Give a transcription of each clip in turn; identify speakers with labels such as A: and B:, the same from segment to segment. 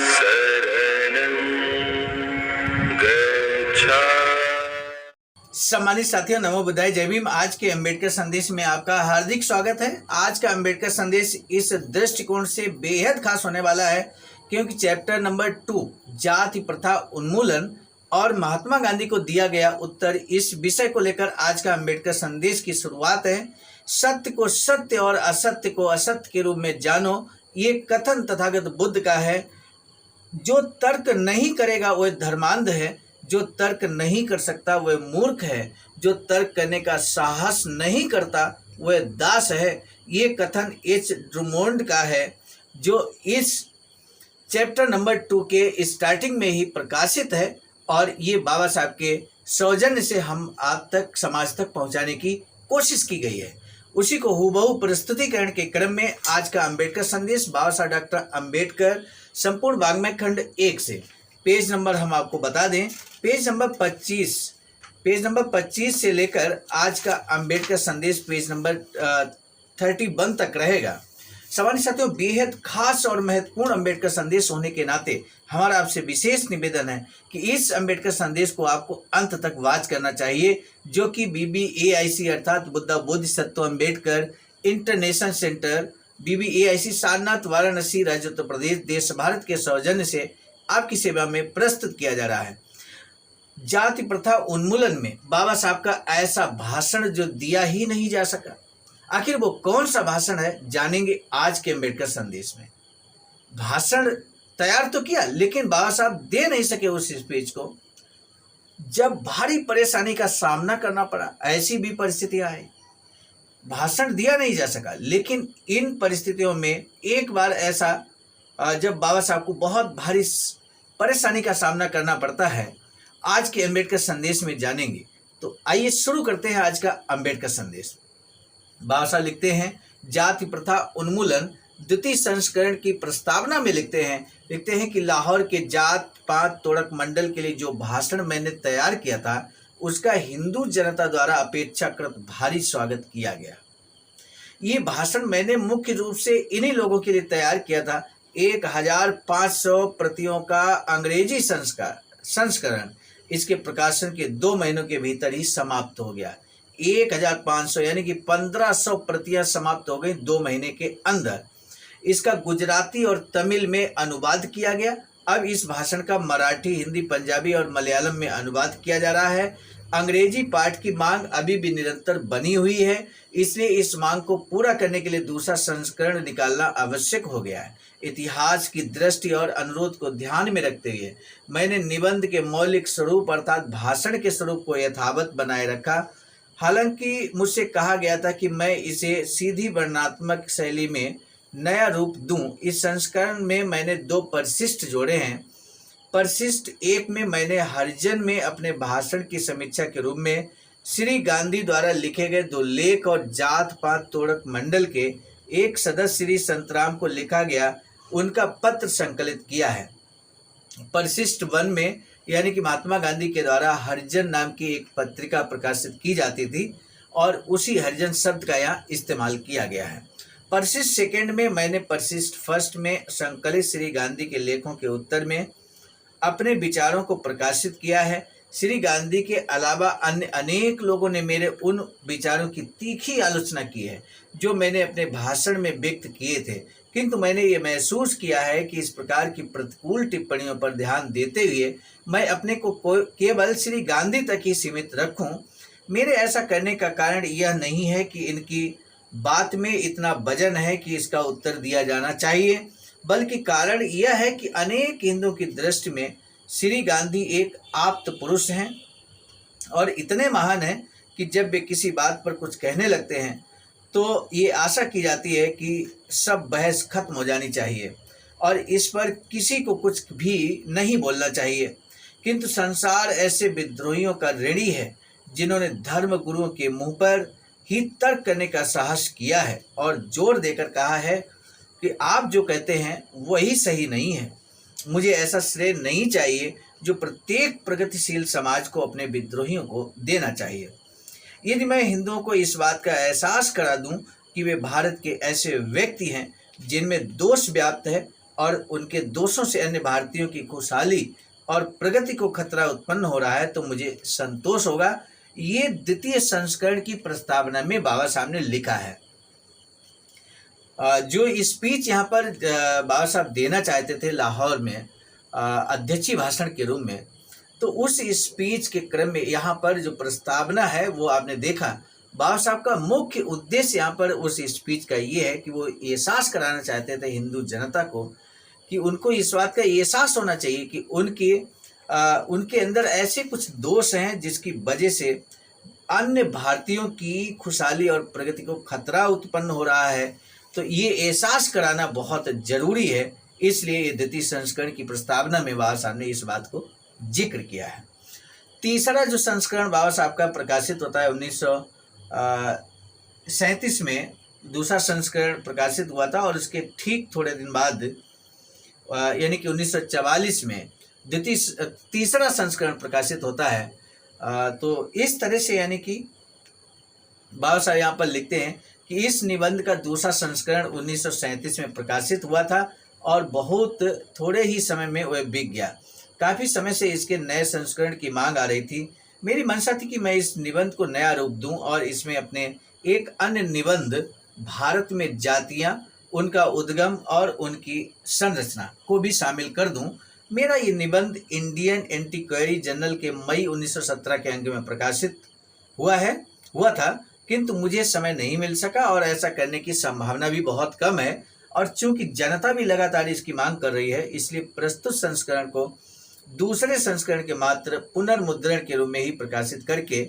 A: शरणं गच्छामि।
B: सम्मानित साथियों, नमो बुद्धाय, जय भीम। आज के अंबेडकर संदेश में आपका हार्दिक स्वागत है। आज का अंबेडकर संदेश इस दृष्टिकोण से बेहद खास होने वाला है क्योंकि चैप्टर नंबर 2 जाति प्रथा उन्मूलन और महात्मा गांधी को दिया गया उत्तर, इस विषय को लेकर आज का अंबेडकर संदेश की शुरुआत है। सत्य को सत्य और असत्य को असत्य के रूप में जानो, ये कथन तथागत बुद्ध का है। जो तर्क नहीं करेगा वह धर्मांध है, जो तर्क नहीं कर सकता वह मूर्ख है, जो तर्क करने का साहस नहीं करता वह दास है। ये कथन एच ड्रुमोंड का है, जो इस चैप्टर नंबर 2 के स्टार्टिंग में ही प्रकाशित है और ये बाबा साहब के सौजन्य से हम आप तक, समाज तक पहुंचाने की कोशिश की गई है। उसी को हूबहू प्रस्तुतिकरण के क्रम में आज का अंबेडकर संदेश बाबा साहब डॉक्टर अंबेडकर संपूर्ण वाङ्मय खंड 1 से पेज नंबर हम आपको बता दें, पेज नंबर 25 से लेकर आज का अंबेडकर संदेश पेज नंबर 31 तक रहेगा। सम्मानित साथियों, बेहद खास और महत्वपूर्ण अंबेडकर संदेश होने के नाते हमारा आपसे विशेष निवेदन है कि इस अंबेडकर संदेश को आपको अंत तक वॉच करना चाहिए, जो कि BBAIC अर्थात Buddha Bodhisattva Ambedkar international centre BBAIC Sarnath, Varanasi, राज्य उत्तर प्रदेश, देश भारत के सौजन्य से आपकी सेवा में प्रस्तुत किया जा रहा है। जाति प्रथा उन्मूलन में बाबा साहब का ऐसा भाषण जो दिया ही नहीं जा सका, आखिर वो कौन सा भाषण है, जानेंगे आज के अंबेडकर संदेश में। भाषण तैयार तो किया लेकिन बाबा साहब दे नहीं सके उस स्पीच को। जब भारी परेशानी का सामना करना पड़ा, ऐसी भी परिस्थितियां आई, भाषण दिया नहीं जा सका। लेकिन इन परिस्थितियों में एक बार ऐसा जब बाबा साहब को बहुत भारी परेशानी का सामना करना पड़ता है, आज के अंबेडकर संदेश में जानेंगे। तो आइए शुरू करते हैं आज का अंबेडकर संदेश। बाबा साहब लिखते हैं, जाति प्रथा उन्मूलन द्वितीय संस्करण की प्रस्तावना में लिखते हैं कि लाहौर के जात पात तोड़क मंडल के लिए जो भाषण मैंने तैयार किया था, उसका हिंदू जनता द्वारा अपेक्षाकृत भारी स्वागत किया गया। ये भाषण मैंने मुख्य रूप से इन्हीं लोगों के लिए तैयार किया था। 1500 प्रतियों का अंग्रेजी संस्करण इसके प्रकाशन के 2 महीनों के भीतर ही समाप्त हो गया। 1500 यानी कि 1500 प्रतियां समाप्त हो गई 2 महीने के अंदर। इसका गुजराती और तमिल में अनुवाद किया गया। अब इस भाषण का मराठी, हिंदी, पंजाबी और मलयालम में अनुवाद किया जा रहा है। अंग्रेजी पाठ की मांग अभी भी निरंतर बनी हुई है, इसलिए इस मांग को पूरा करने के लिए दूसरा संस्करण निकालना आवश्यक हो गया है। इतिहास की दृष्टि और अनुरोध को ध्यान में रखते हुए मैंने निबंध के मौलिक स्वरूप अर्थात भाषण के स्वरूप को यथावत बनाए रखा। हालांकि मुझसे कहा गया था कि मैं इसे सीधी वर्णनात्मक शैली में नया रूप दूं। इस संस्करण में मैंने 2 परिशिष्ट जोड़े हैं। परिशिष्ट 1 में मैंने हरिजन में अपने भाषण की समीक्षा के रूप में श्री गांधी द्वारा लिखे गए 2 लेख और जात पात तोड़क मंडल के एक सदस्य श्री संतराम को लिखा गया उनका पत्र संकलित किया है। परिशिष्ट 1 में यानी कि महात्मा गांधी के द्वारा हरिजन नाम की एक पत्रिका प्रकाशित की जाती थी और उसी हरिजन शब्द का यहाँ इस्तेमाल किया गया है। परिशिष्ट 2 में मैंने परिशिष्ट 1 में संकलित श्री गांधी के लेखों के उत्तर में अपने विचारों को प्रकाशित किया है। श्री गांधी के अलावा अन्य अनेक लोगों ने मेरे उन विचारों की तीखी आलोचना की है जो मैंने अपने भाषण में व्यक्त किए थे, किंतु मैंने ये महसूस किया है कि इस प्रकार की प्रतिकूल टिप्पणियों पर ध्यान देते हुए मैं अपने को केवल श्री गांधी तक ही सीमित रखूं। मेरे ऐसा करने का कारण यह नहीं है कि इनकी बात में इतना वजन है कि इसका उत्तर दिया जाना चाहिए, बल्कि कारण यह है कि अनेक हिंदुओं की दृष्टि में श्री गांधी एक आप्त पुरुष हैं और इतने महान हैं कि जब वे किसी बात पर कुछ कहने लगते हैं तो ये आशा की जाती है कि सब बहस खत्म हो जानी चाहिए और इस पर किसी को कुछ भी नहीं बोलना चाहिए। किंतु संसार ऐसे विद्रोहियों का ऋणी है जिन्होंने धर्म गुरुओं के मुंह पर ही तर्क करने का साहस किया है और जोर देकर कहा है कि आप जो कहते हैं वही सही नहीं है। मुझे ऐसा श्रेय नहीं चाहिए जो प्रत्येक प्रगतिशील समाज को अपने विद्रोहियों को देना चाहिए। यदि मैं हिंदुओं को इस बात का एहसास करा दूं कि वे भारत के ऐसे व्यक्ति हैं जिनमें दोष व्याप्त है, और उनके दोषों से अन्य भारतीयों की खुशहाली और प्रगति को खतरा उत्पन्न हो रहा है तो मुझे संतोष होगा। ये द्वितीय संस्करण की प्रस्तावना में बाबा साहब ने लिखा है। जो स्पीच यहाँ पर बाबा साहब देना चाहते थे लाहौर में अध्यक्षीय भाषण के रूप में, तो उस स्पीच के क्रम में यहाँ पर जो प्रस्तावना है वो आपने देखा। बाबा साहब का मुख्य उद्देश्य यहाँ पर उस स्पीच का ये है कि वो एहसास कराना चाहते थे हिंदू जनता को कि उनको इस बात का एहसास होना चाहिए कि उनके अंदर ऐसे कुछ दोष हैं जिसकी वजह से अन्य भारतीयों की खुशहाली और प्रगति को खतरा उत्पन्न हो रहा है। तो ये एहसास कराना बहुत जरूरी है, इसलिए ये द्वितीय संस्करण की प्रस्तावना में बाबा साहब ने इस बात को जिक्र किया है। तीसरा जो संस्करण बाबा साहब का प्रकाशित होता है 1937 में दूसरा संस्करण प्रकाशित हुआ था और उसके ठीक थोड़े दिन बाद यानी कि 1944 में तीसरा संस्करण प्रकाशित होता है। तो इस तरह से यानी कि बाबा साहब यहाँ पर लिखते हैं कि इस निबंध का दूसरा संस्करण 1937 में प्रकाशित हुआ था और बहुत थोड़े ही समय में वह बिक गया। काफ़ी समय से इसके नए संस्करण की मांग आ रही थी। मेरी मंशा थी कि मैं इस निबंध को नया रूप दूं और इसमें अपने एक अन्य निबंध भारत में जातियां, उनका उद्गम और उनकी संरचना को भी शामिल कर दूं। मेरा ये निबंध इंडियन एंटीक्वायरी जर्नल के मई 1917 के अंक में प्रकाशित हुआ था, किंतु मुझे समय नहीं मिल सका और ऐसा करने की संभावना भी बहुत कम है। और चूंकि जनता भी लगातार इसकी मांग कर रही है, इसलिए प्रस्तुत संस्करण को दूसरे संस्करण के मात्र पुनर्मुद्रण के रूप में ही प्रकाशित करके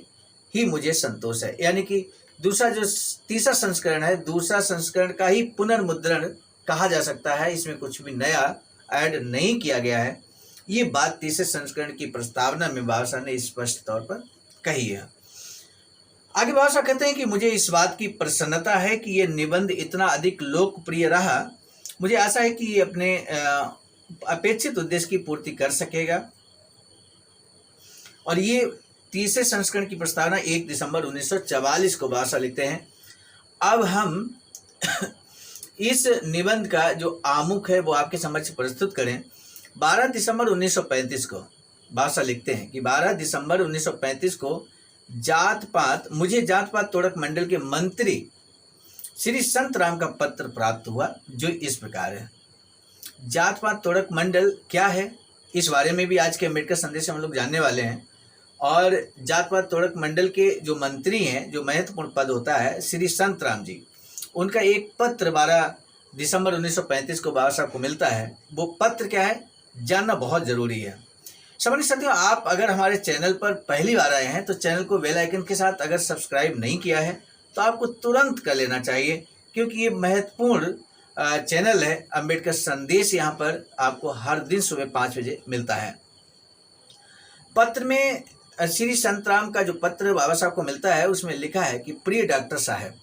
B: ही मुझे संतोष है। यानी कि दूसरा जो तीसरा संस्करण है, दूसरा संस्करण का ही पुनर्मुद्रण कहा जा सकता है। इसमें कुछ भी नया ऐड नहीं किया गया है। ये बात तीसरे संस्करण की प्रस्तावना में बाबा साहब ने स्पष्ट तौर पर कही है। आगे बाबा साहब कहते हैं कि मुझे इस बात की प्रसन्नता है कि ये निबंध इतना अधिक लोकप्रिय रहा। मुझे आशा है कि ये अपने अपेक्षित उद्देश्य की पूर्ति कर सकेगा। और ये तीसरे संस्करण की प्रस्तावना 1 दिसंबर 1944 को बाबा साहब लिखते हैं। अब हम इस निबंध का जो आमुख है वो आपके समक्ष प्रस्तुत करें। 12 दिसंबर 1935 को बाबा साहब लिखते हैं कि 12 दिसंबर 1935 को मुझे जात पात तोड़क मंडल के मंत्री श्री संत राम का पत्र प्राप्त हुआ, जो इस प्रकार है। जात पात तोड़क मंडल क्या है, इस बारे में भी आज के अम्बेडकर संदेश हम लोग जानने वाले हैं। और जात पात तोड़क मंडल के जो मंत्री हैं, जो महत्वपूर्ण पद होता है, श्री संत राम जी, उनका एक पत्र 12 दिसंबर 1935 को बाबा साहब को मिलता है। वो पत्र क्या है जानना बहुत जरूरी है। सम्मानित साथियों, आप अगर हमारे चैनल पर पहली बार आए हैं तो चैनल को बेल आइकन के साथ अगर सब्सक्राइब नहीं किया है तो आपको तुरंत कर लेना चाहिए, क्योंकि ये महत्वपूर्ण चैनल है। अम्बेडकर संदेश यहाँ पर आपको हर दिन सुबह 5 बजे मिलता है। पत्र में श्री संतराम का जो पत्र बाबा साहब को मिलता है उसमें लिखा है कि प्रिय डॉक्टर साहब,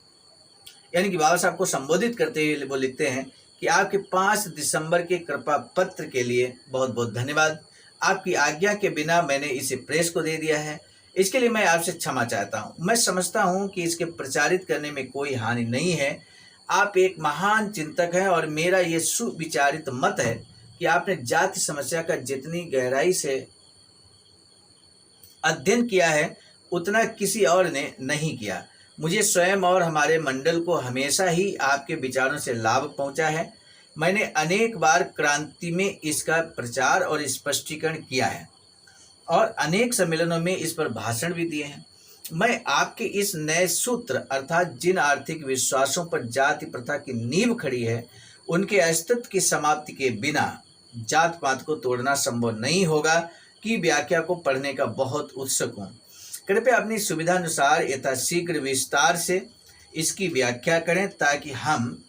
B: यानी कि बाबा साहब को संबोधित करते हुए वो लिखते हैं कि आपके 5 दिसंबर के कृपा पत्र के लिए बहुत बहुत धन्यवाद। आपकी आज्ञा के बिना मैंने इसे प्रेस को दे दिया है, इसके लिए मैं आपसे क्षमा चाहता हूँ। मैं समझता हूँ कि इसके प्रचारित करने में कोई हानि नहीं है। आप एक महान चिंतक हैं और मेरा ये सुविचारित मत है कि आपने जाति समस्या का जितनी गहराई से अध्ययन किया है उतना किसी और ने नहीं किया। मुझे स्वयं और हमारे मंडल को हमेशा ही आपके विचारों से लाभ पहुंचा है। मैंने अनेक बार क्रांति में इसका प्रचार और स्पष्टीकरण किया है और अनेक सम्मेलनों में इस पर भाषण भी दिए हैं। मैं आपके इस नए सूत्र अर्थात जिन आर्थिक विश्वासों पर जाति प्रथा की नींव खड़ी है, उनके अस्तित्व की समाप्ति के बिना जात पात को तोड़ना संभव नहीं होगा की व्याख्या को पढ़ने का बहुत उत्सुक हूँ। कृपया अपनी सुविधानुसार यथाशीघ्र विस्तार से इसकी व्याख्या करें ताकि हम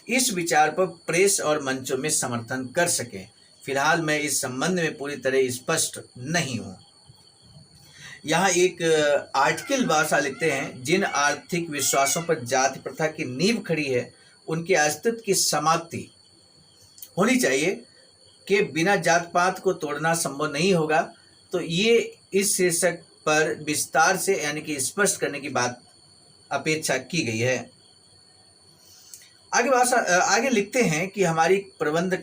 B: इस विचार पर प्रेस और मंचों में समर्थन कर सकें। फिलहाल मैं इस संबंध में पूरी तरह स्पष्ट नहीं हूँ। यहाँ एक आर्टिकल भाषा लिखते हैं, जिन आर्थिक विश्वासों पर जाति प्रथा की नींव खड़ी है उनके अस्तित्व की समाप्ति होनी चाहिए के बिना जात पात को तोड़ना संभव नहीं होगा। तो ये इस शीर्षक पर विस्तार से यानी कि स्पष्ट करने की बात अपेक्षा की गई है। आगे लिखते हैं कि हमारी प्रबंध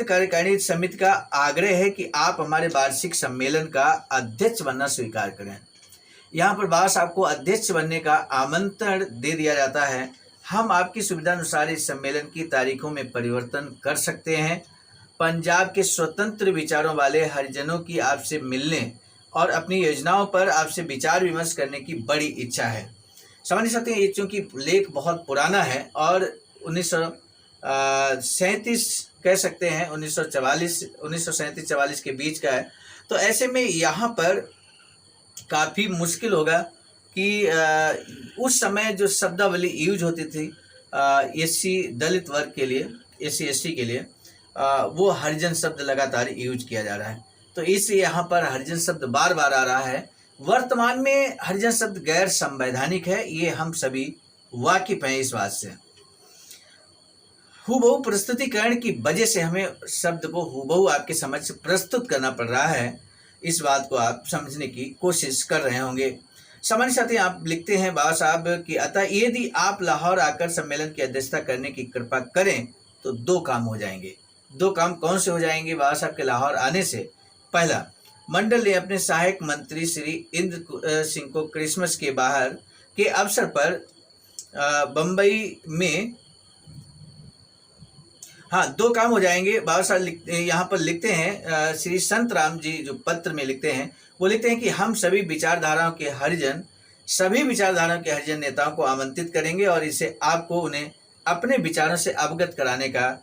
B: कार्यकारिणी समिति का आग्रह है कि आप हमारे वार्षिक सम्मेलन का अध्यक्ष बनना स्वीकार करें। यहाँ पर बाबा साहब को अध्यक्ष बनने का आमंत्रण दे दिया जाता है। हम आपकी सुविधा अनुसार इस सम्मेलन की तारीखों में परिवर्तन कर सकते हैं। पंजाब के स्वतंत्र विचारों वाले हरिजनों की आपसे मिलने और अपनी योजनाओं पर आपसे विचार विमर्श करने की बड़ी इच्छा है। सामान्य साथियों, ये चूँकि लेख बहुत पुराना है और 1937 कह सकते हैं, 1937-44 के बीच का है, तो ऐसे में यहाँ पर काफ़ी मुश्किल होगा कि उस समय जो शब्दावली यूज होती थी एससी दलित वर्ग के लिए, एससी एसटी के लिए, वो हरिजन शब्द लगातार यूज किया जा रहा है। तो इसलिए यहाँ पर हरिजन शब्द बार बार आ रहा है। वर्तमान में हरिजन शब्द गैर संवैधानिक है, ये हम सभी वाकिफ हैं इस बात से। हूबहू प्रस्तुतिकरण की वजह से हमें शब्द को हूबहू आपके समक्ष प्रस्तुत करना पड़ रहा है। इस बात को आप समझने की कोशिश कर रहे होंगे। सामान्य साथी, आप लिखते हैं बाबा साहब कि अतः यदि आप लाहौर आकर सम्मेलन की अध्यक्षता करने की कृपा करें तो 2 काम हो जाएंगे। 2 काम कौन से हो जाएंगे बाबा साहब के लाहौर आने से? पहला, मंडल ने अपने सहायक मंत्री श्री इंद्र सिंह को क्रिसमस के बाहर के अवसर पर बम्बई में 2 काम हो जाएंगे। बाबा साहब यहाँ पर लिखते हैं, श्री संत राम जी जो पत्र में लिखते हैं, वो लिखते हैं कि हम सभी विचारधाराओं के हरिजन नेताओं को आमंत्रित करेंगे और इससे आपको उन्हें अपने विचारों से अवगत कराने का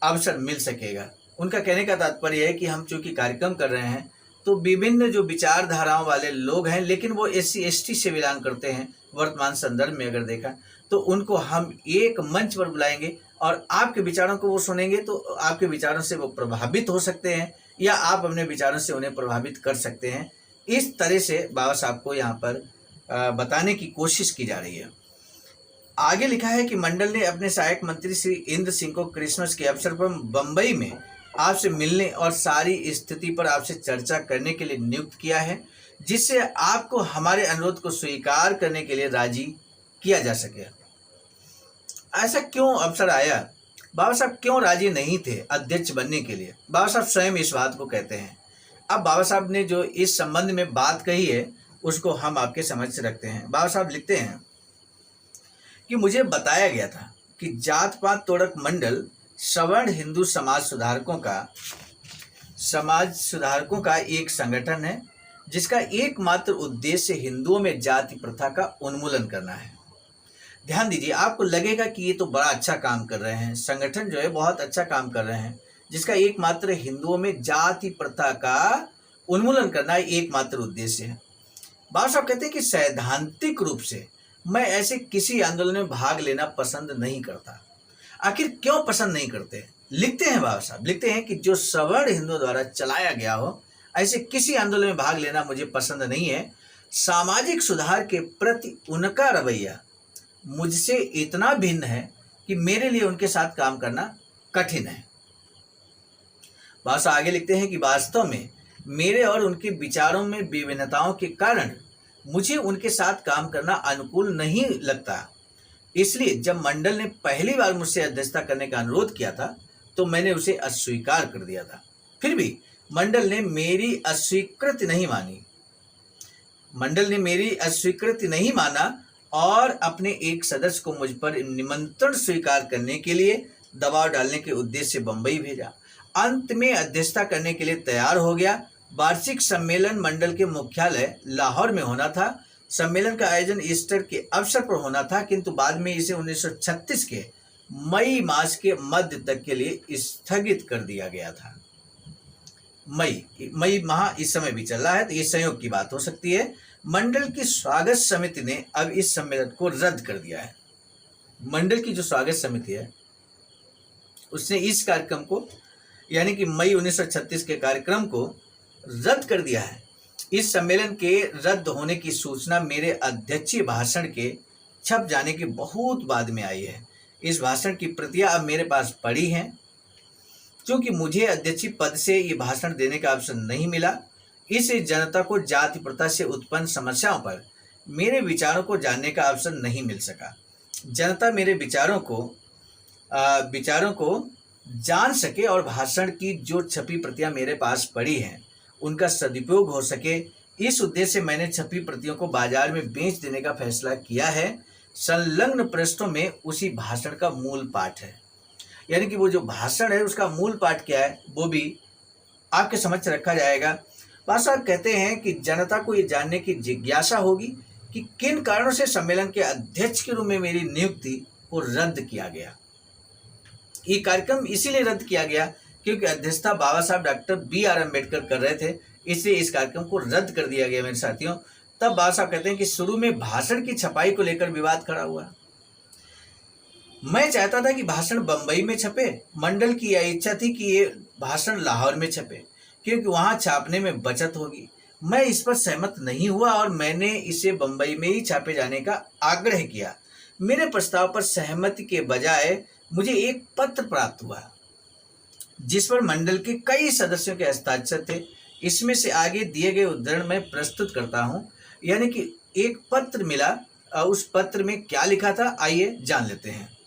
B: अवसर मिल सकेगा। उनका कहने का तात्पर्य है कि हम चूँकि कार्यक्रम कर रहे हैं तो विभिन्न जो विचारधाराओं वाले लोग हैं, लेकिन वो एससी एसटी से बिलोंग करते हैं, वर्तमान संदर्भ में अगर देखा तो उनको हम एक मंच पर बुलाएंगे और आपके विचारों को वो सुनेंगे, तो आपके विचारों से वो प्रभावित हो सकते हैं या आप अपने विचारों से उन्हें प्रभावित कर सकते हैं। इस तरह से बाबा साहब को यहाँ पर बताने की कोशिश की जा रही है। आगे लिखा है कि मंडल ने अपने सहायक मंत्री श्री इंद्र सिंह को क्रिसमस के अवसर पर बम्बई में आपसे मिलने और सारी स्थिति पर आपसे चर्चा करने के लिए नियुक्त किया है, जिससे आपको हमारे अनुरोध को स्वीकार करने के लिए राजी किया जा सके। ऐसा क्यों अवसर आया? बाबा साहब क्यों राजी नहीं थे अध्यक्ष बनने के लिए? बाबा साहब स्वयं इस बात को कहते हैं। अब बाबा साहब ने जो इस संबंध में बात कही है उसको हम आपके समक्ष रखते हैं। बाबा साहब लिखते हैं कि मुझे बताया गया था कि जात पात तोड़क मंडल सवर्ण हिंदू समाज सुधारकों का एक संगठन है, जिसका एकमात्र उद्देश्य हिंदुओं में जाति प्रथा का उन्मूलन करना है। ध्यान दीजिए, आपको लगेगा कि ये तो बड़ा अच्छा काम कर रहे हैं, संगठन जो है बहुत अच्छा काम कर रहे हैं, जिसका एकमात्र हिंदुओं में जाति प्रथा का उन्मूलन करना एकमात्र उद्देश्य है। बाबा साहब कहते हैं कि सैद्धांतिक रूप से मैं ऐसे किसी आंदोलन में भाग लेना पसंद नहीं करता। आखिर क्यों पसंद नहीं करते? लिखते हैं बाबा साहब, लिखते हैं कि जो सवर्ण हिंदुओं द्वारा चलाया गया हो, ऐसे किसी आंदोलन में भाग लेना मुझे पसंद नहीं है। सामाजिक सुधार के प्रति उनका रवैया मुझसे इतना भिन्न है कि मेरे लिए उनके साथ काम करना कठिन है। बाबा साहब आगे लिखते हैं कि वास्तव में मेरे और उनके विचारों में विभिन्नताओं के कारण मुझे उनके साथ काम करना अनुकूल नहीं लगता। इसलिए जब मंडल ने पहली बार मुझसे अध्यक्षता करने का अनुरोध किया था तो मैंने उसे अस्वीकार कर दिया था। फिर भी मंडल ने मेरी अस्वीकृति नहीं माना और अपने एक सदस्य को मुझ पर निमंत्रण स्वीकार करने के लिए दबाव डालने के उद्देश्य से बंबई भेजा। अंत में अध्यक्षता करने के लिए तैयार हो गया। वार्षिक सम्मेलन मंडल के मुख्यालय लाहौर में होना था। सम्मेलन का आयोजन ईस्टर के अवसर पर होना था, किंतु बाद में इसे 1936 के मई मास के मध्य तक के लिए स्थगित कर दिया गया था। मई माह इस समय भी चल रहा है, तो ये संयोग की बात हो सकती है। मंडल की स्वागत समिति ने अब इस सम्मेलन को रद्द कर दिया है। मंडल की जो स्वागत समिति है उसने इस कार्यक्रम को, यानी कि मई 1936 के कार्यक्रम को रद्द कर दिया है। इस सम्मेलन के रद्द होने की सूचना मेरे अध्यक्षीय भाषण के छप जाने के बहुत बाद में आई है। इस भाषण की प्रतियां अब मेरे पास पड़ी हैं। क्योंकि मुझे अध्यक्षीय पद से ये भाषण देने का अवसर नहीं मिला, इससे जनता को जाति प्रथा से उत्पन्न समस्याओं पर मेरे विचारों को जानने का अवसर नहीं मिल सका। जनता मेरे विचारों को जान सके और भाषण की जो छपी प्रतियां मेरे पास पड़ी हैं उनका सदुपयोग हो सके, इस उद्देश्य से मैंने छपी प्रतियों को बाजार में बेच देने का फैसला किया है। संलग्न पृष्ठों में उसी भाषण का मूल पाठ है, यानी कि वो जो भाषण है उसका मूल पाठ क्या है वो भी आपके समक्ष रखा जाएगा। बाबा साहब कहते हैं कि जनता को ये जानने की जिज्ञासा होगी कि किन कारणों से सम्मेलन के अध्यक्ष के रूप में मेरी नियुक्ति को रद्द किया गया। ये कार्यक्रम इसीलिए रद्द किया गया क्योंकि अध्यक्षता बाबा साहब डॉक्टर BR अम्बेडकर कर रहे थे, इसलिए इस कार्यक्रम को रद्द कर दिया गया मेरे साथियों। तब बाबा साहब कहते हैं कि शुरू में भाषण की छपाई को लेकर विवाद खड़ा हुआ। मैं चाहता था कि भाषण बंबई में छपे, मंडल की यह इच्छा थी कि ये भाषण लाहौर में छपे क्योंकि वहां छापने में बचत होगी। मैं इस पर सहमत नहीं हुआ और मैंने इसे बंबई में ही छापे जाने का आग्रह किया। मेरे प्रस्ताव पर सहमति के बजाय मुझे एक पत्र प्राप्त हुआ जिस पर मंडल के कई सदस्यों के हस्ताक्षर थे। इसमें से आगे दिए गए उद्धरण मैं प्रस्तुत करता हूं। यानी कि एक पत्र मिला, उस पत्र में क्या लिखा था आइए जान लेते हैं।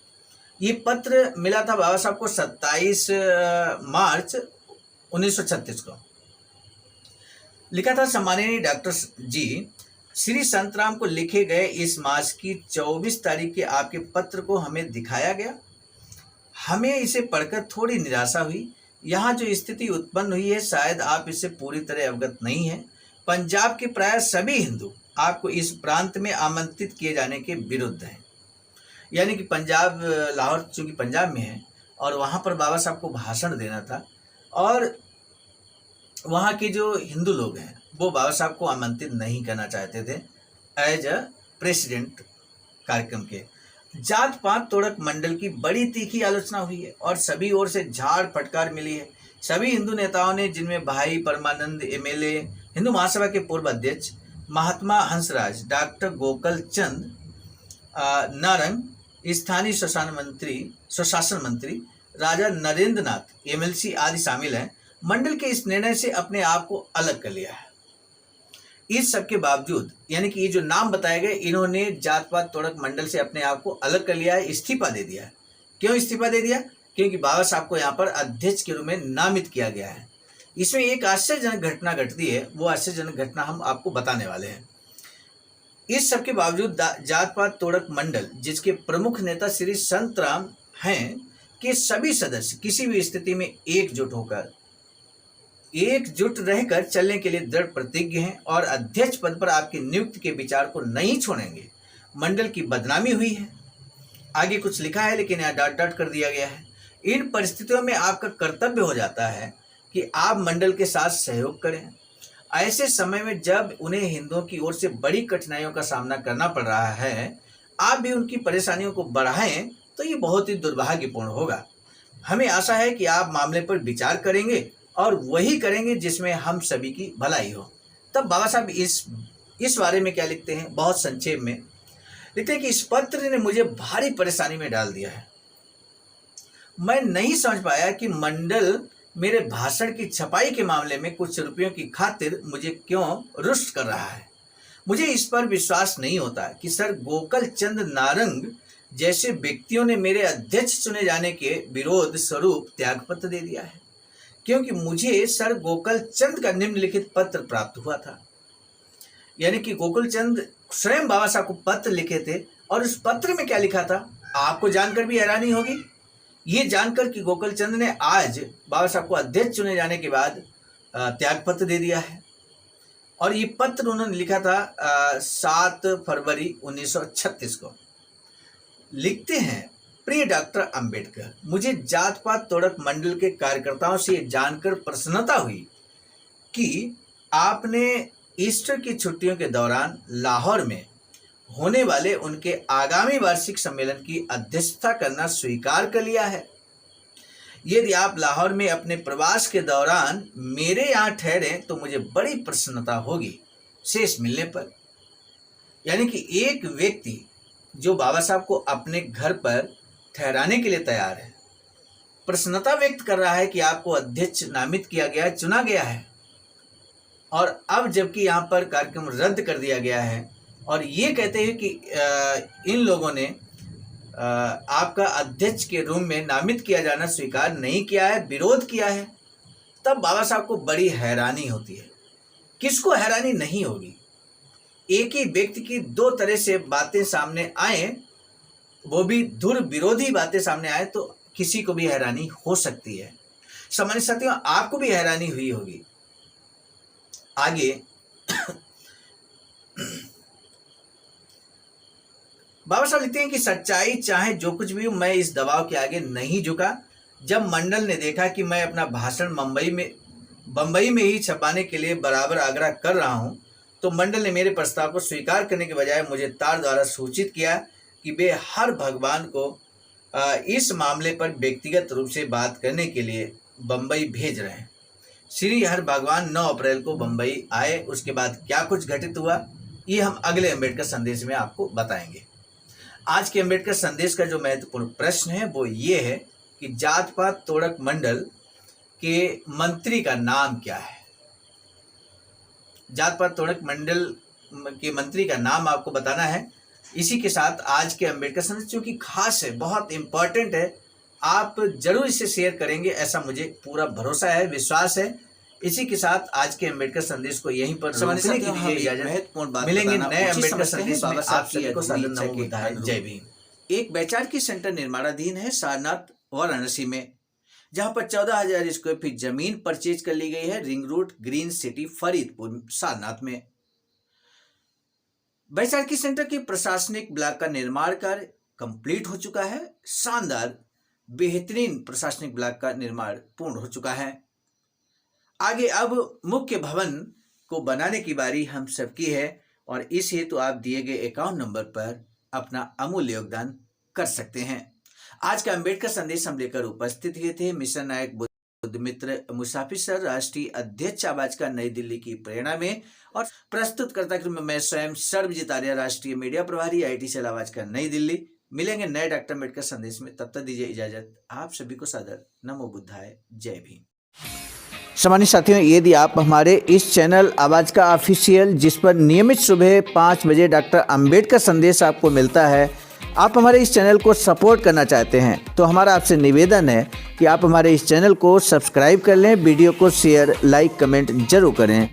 B: ये पत्र मिला था बाबा साहब को 27 मार्च 1936 को। लिखा था, सम्माननीय डॉक्टर जी, श्री संतराम को लिखे गए इस मास की 24 तारीख के आपके पत्र को हमें दिखाया गया। हमें इसे पढ़कर थोड़ी निराशा हुई। यहाँ जो स्थिति उत्पन्न हुई है शायद आप इससे पूरी तरह अवगत नहीं हैं। पंजाब के प्राय सभी हिंदू आपको इस प्रांत में आमंत्रित किए जाने के विरुद्ध हैं। यानी कि पंजाब, लाहौर चूँकि पंजाब में है और वहाँ पर बाबा साहब को भाषण देना था और वहाँ के जो हिंदू लोग हैं वो बाबा साहब को आमंत्रित नहीं करना चाहते थे एज अ प्रेसिडेंट कार्यक्रम के। जात पात तोड़क मंडल की बड़ी तीखी आलोचना हुई है और सभी ओर से झाड़ फटकार मिली है। सभी हिंदू नेताओं ने, जिनमें भाई परमानंद MLA, हिंदू महासभा के पूर्व अध्यक्ष महात्मा हंसराज, डॉक्टर गोकल चंद नारंग, स्थानीय स्वशासन मंत्री राजा नरेंद्र नाथ MLC आदि शामिल हैं, मंडल के इस निर्णय से अपने आप को अलग कर लिया है। इस सब के बावजूद, यानी कि ये जो नाम बताए गए, इन्होंने जात पात तोड़क मंडल से अपने आप को अलग कर लिया है, इस्तीफा दे दिया है। क्यों इस्तीफा दे दिया? क्योंकि बाबा साहब को यहाँ पर अध्यक्ष के रूप में नामित किया गया है। इसमें एक आश्चर्यजनक घटना घटती है, वो आश्चर्यजनक घटना हम आपको बताने वाले हैं। इस सब के बावजूद जात पात तोड़क मंडल, जिसके प्रमुख नेता श्री संतराम हैं, के सभी सदस्य किसी भी स्थिति में एकजुट रहकर चलने के लिए दृढ़ प्रतिज्ञ हैं और अध्यक्ष पद पर आपकी नियुक्ति के विचार को नहीं छोड़ेंगे। मंडल की बदनामी हुई है। आगे कुछ लिखा है लेकिन यहाँ डॉट डॉट कर दिया गया है। इन परिस्थितियों में आपका कर्तव्य हो जाता है कि आप मंडल के साथ सहयोग करें। ऐसे समय में जब उन्हें हिंदुओं की ओर से बड़ी कठिनाइयों का सामना करना पड़ रहा है, आप भी उनकी परेशानियों को बढ़ाएं तो ये बहुत ही दुर्भाग्यपूर्ण होगा। हमें आशा है कि आप मामले पर विचार करेंगे और वही करेंगे जिसमें हम सभी की भलाई हो। तब बाबा साहब इस बारे में क्या लिखते हैं, बहुत संक्षेप में लिखते हैं कि इस पत्र ने मुझे भारी परेशानी में डाल दिया है। मैं नहीं समझ पाया कि मंडल मेरे भाषण की छपाई के मामले में कुछ रुपयों की खातिर मुझे क्यों रुष्ट कर रहा है। मुझे इस पर विश्वास नहीं होता कि सर गोकल चंद नारंग जैसे व्यक्तियों ने मेरे अध्यक्ष चुने जाने के विरोध स्वरूप त्यागपत्र दे दिया है, क्योंकि मुझे सर गोकल चंद का निम्नलिखित पत्र प्राप्त हुआ था। यानी कि गोकुल चंद स्वयं बाबा साहब को पत्र लिखे थे और उस पत्र में क्या लिखा था आपको जानकर भी हैरानी होगी। ये जानकर कि गोकुल चंद ने आज बाबा साहब को अध्यक्ष चुने जाने के बाद त्यागपत्र दे दिया है। और ये पत्र उन्होंने लिखा था 7 फरवरी 1936 को। लिखते हैं, प्रिय डॉक्टर अंबेडकर, मुझे जात पात तोड़क मंडल के कार्यकर्ताओं से ये जानकर प्रसन्नता हुई कि आपने ईस्टर की छुट्टियों के दौरान लाहौर में होने वाले उनके आगामी वार्षिक सम्मेलन की अध्यक्षता करना स्वीकार कर लिया है। यदि आप लाहौर में अपने प्रवास के दौरान मेरे यहाँ ठहरें तो मुझे बड़ी प्रसन्नता होगी शेष मिलने पर। यानी कि एक व्यक्ति जो बाबा साहब को अपने घर पर ठहराने के लिए तैयार है, प्रसन्नता व्यक्त कर रहा है कि आपको अध्यक्ष नामित किया गया है, चुना गया है। और अब जबकि यहाँ पर कार्यक्रम रद्द कर दिया गया है और ये कहते हैं कि इन लोगों ने आपका अध्यक्ष के रूम में नामित किया जाना स्वीकार नहीं किया है, विरोध किया है, तब बाबा साहब को बड़ी हैरानी होती है। किसको हैरानी नहीं होगी? एक ही व्यक्ति की दो तरह से बातें सामने आए, वो भी धुर विरोधी बातें सामने आए, तो किसी को भी हैरानी हो सकती है। सामान्य साथियों, आपको भी हैरानी हुई होगी। आगे बाबा साहब लिखते हैं कि सच्चाई चाहे जो कुछ भी हो, मैं इस दबाव के आगे नहीं झुका। जब मंडल ने देखा कि मैं अपना भाषण बंबई में ही छपाने के लिए बराबर आग्रह कर रहा हूं, तो मंडल ने मेरे प्रस्ताव को स्वीकार करने के बजाय मुझे तार द्वारा सूचित किया कि वे हर भगवान को इस मामले पर व्यक्तिगत रूप से बात करने के लिए बंबई भेज रहे हैं। श्री हर भगवान 9 अप्रैल को बंबई आए। उसके बाद क्या कुछ घटित हुआ, ये हम अगले अम्बेडकर संदेश में आपको बताएंगे। आज के अम्बेडकर संदेश का जो महत्वपूर्ण प्रश्न है वो ये है कि जात पात तोड़क मंडल के मंत्री का नाम क्या है। जात पात तोड़क मंडल के मंत्री का नाम आपको बताना है। इसी के साथ आज के अम्बेडकर संदेश जो कि खास है, बहुत इंपॉर्टेंट है, आप जरूर इसे शेयर करेंगे, ऐसा मुझे पूरा भरोसा है, विश्वास है। इसी के साथ आज के अम्बेडकर संदेश को यहीं पर रोकने की दीजिए इजाजत। मिलेंगे नए अम्बेडकर संदेश में। आप सभी को सादर नमो बुद्धाय, जय भीम। एक वैचारिकी सेंटर निर्माणाधीन है सारनाथ वाराणसी में, जहां पर 14,000 स्क्वायर फीट जमीन परचेज कर ली गई है। Ring road, green city, Faridpur, Sarnath में। वैचारिकी सेंटर के प्रशासनिक ब्लॉक का निर्माण कार्य कंप्लीट हो चुका है। शानदार बेहतरीन प्रशासनिक ब्लॉक का निर्माण पूर्ण हो चुका है। आगे अब मुख्य भवन को बनाने की बारी हम सबकी है, और इस हेतु आप दिए गए अकाउंट नंबर पर अपना अमूल्य योगदान कर सकते हैं। आज का अम्बेडकर संदेश हम लेकर उपस्थित हुए थे मिशन नायक बुद्ध मित्र मुसाफिर सर, राष्ट्रीय अध्यक्ष आवाज का नई दिल्ली की प्रेरणा में, और प्रस्तुतकर्ता के रूप में मैं स्वयं सर्वजित आर्य, राष्ट्रीय मीडिया प्रभारी, IIT सेल आवाज का नई दिल्ली। मिलेंगे नए डॉक्टर अम्बेडकर संदेश में, तब तक दीजिए इजाजत। आप सभी को सादर नमो बुद्धाय, जय भीम। सामान्य साथियों, यदि आप हमारे इस चैनल आवाज का ऑफिशियल, जिस पर नियमित सुबह 5 बजे डॉक्टर अम्बेडकर संदेश आपको मिलता है, आप हमारे इस चैनल को सपोर्ट करना चाहते हैं, तो हमारा आपसे निवेदन है कि आप हमारे इस चैनल को सब्सक्राइब कर लें, वीडियो को शेयर, लाइक, कमेंट जरूर करें।